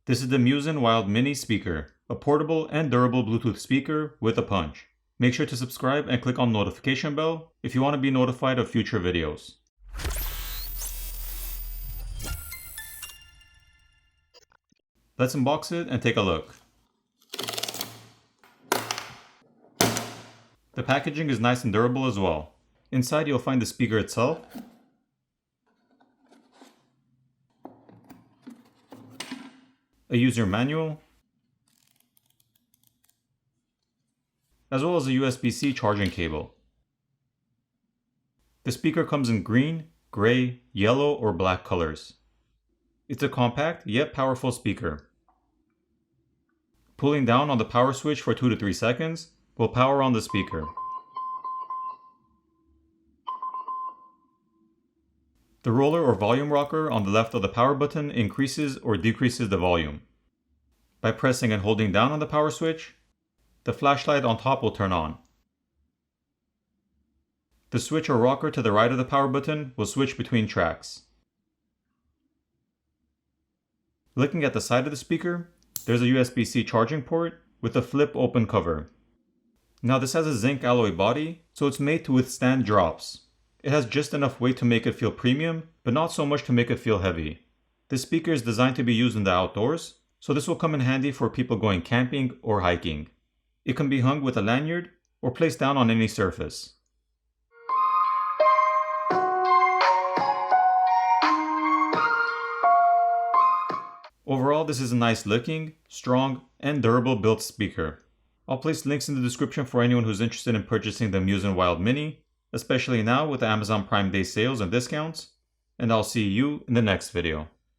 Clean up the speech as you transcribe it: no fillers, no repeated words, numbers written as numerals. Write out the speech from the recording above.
This is the Muzen Wild Mini speaker, a portable and durable Bluetooth speaker with a punch. Make sure to subscribe and click on the notification bell if you want to be notified of future videos. Let's unbox it and take a look. The packaging is nice and durable as well. Inside you'll find the speaker itself, a user manual, as well as a USB-C charging cable. The speaker comes in green, gray, yellow, or black colors. It's a compact yet powerful speaker. Pulling down on the power switch for 2 to 3 seconds will power on the speaker. The roller or volume rocker on the left of the power button increases or decreases the volume. By pressing and holding down on the power switch, the flashlight on top will turn on. The switch or rocker to the right of the power button will switch between tracks. Looking at the side of the speaker, there's a USB-C charging port with a flip open cover. Now this has a zinc alloy body, so it's made to withstand drops. It has just enough weight to make it feel premium, but not so much to make it feel heavy. This speaker is designed to be used in the outdoors, so this will come in handy for people going camping or hiking. It can be hung with a lanyard or placed down on any surface. Overall, this is a nice looking, strong, and durable built speaker. I'll place links in the description for anyone who's interested in purchasing the Muzen Wild Mini, especially now with the Amazon Prime Day sales and discounts, and I'll see you in the next video.